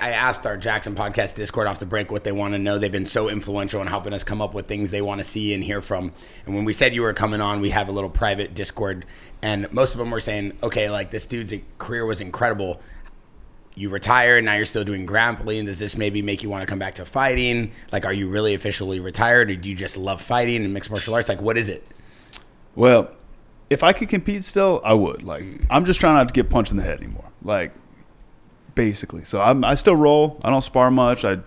I asked our Jaxxon podcast Discord off the break what they want to know. They've been so influential in helping us come up with things they want to see and hear from. And when we said you were coming on, we have a little private Discord, and most of them were saying, okay, like this dude's career was incredible. You retired, now you're still doing grappling. Does this maybe make you want to come back to fighting? Like, are you really officially retired, or do you just love fighting and mixed martial arts? Like, what is it? Well, if I could compete still, I would. Like, I'm just trying not to get punched in the head anymore. Like, basically. So I still roll. I don't spar much. I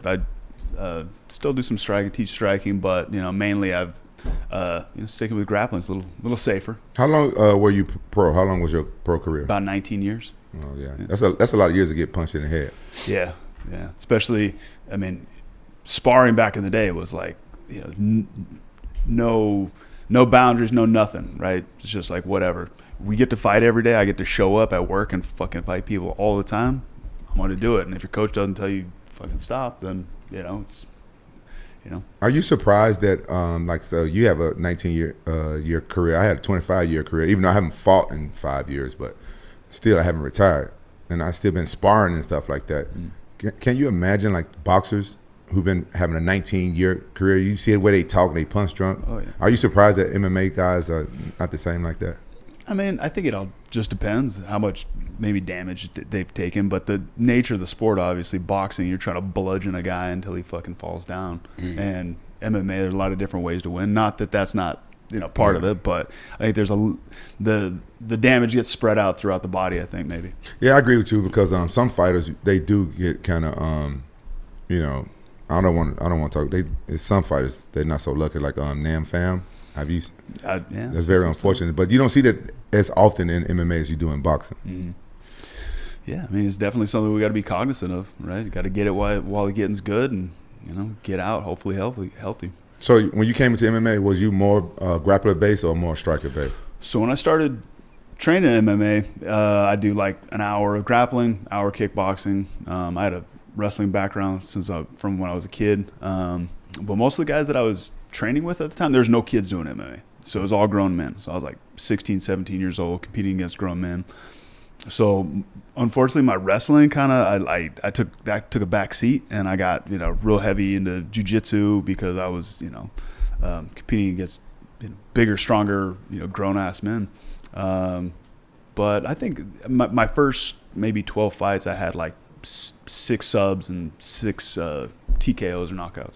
still do some striking, teach striking, but mainly I've sticking with grappling. It's a little safer. How long were you pro? How long was your pro career? About 19 years. Oh yeah, that's a lot of years to get punched in the head. Yeah. Especially, I mean, sparring back in the day was like, no boundaries, no nothing, right? It's just like whatever. We get to fight every day. I get to show up at work and fucking fight people all the time. I'm going to do it. And if your coach doesn't tell you fucking stop, then, it's, Are you surprised that, so you have a 19-year career. I had a 25-year career, even though I haven't fought in 5 years, but still I haven't retired. And I've still been sparring and stuff like that. Can you imagine, like, boxers who've been having a 19-year career? You see the way they talk and they punch drunk. Oh, yeah. Are you surprised that MMA guys are not the same like that? I mean, I think it all just depends how much maybe damage they've taken, but the nature of the sport, obviously, boxing, you're trying to bludgeon a guy until he fucking falls down. And MMA, there's a lot of different ways to win. Not that that's not part of it, but I think there's the damage gets spread out throughout the body. I think maybe. Yeah, I agree with you because some fighters, they do get kind of I don't want to talk. Some fighters, they're not so lucky, like Nam Pham. Have you? That's very unfortunate. But you don't see that as often in MMA as you do in boxing. Mm-hmm. Yeah, I mean, it's definitely something we got to be cognizant of, right? You got to get it while the getting's good, and get out hopefully healthy. So when you came into MMA, was you more grappler based or more striker based? So when I started training MMA, I do like an hour of grappling, hour kickboxing. I had a wrestling background from when I was a kid. But most of the guys that I was training with at the time, there's no kids doing MMA. So it was all grown men. So I was like 16, 17 years old competing against grown men. So unfortunately my wrestling kind of, I took a back seat, and I got, real heavy into jiu-jitsu because I was, competing against bigger, stronger, grown ass men. But I think my first maybe 12 fights, I had like 6 subs and 6 TKOs or knockouts.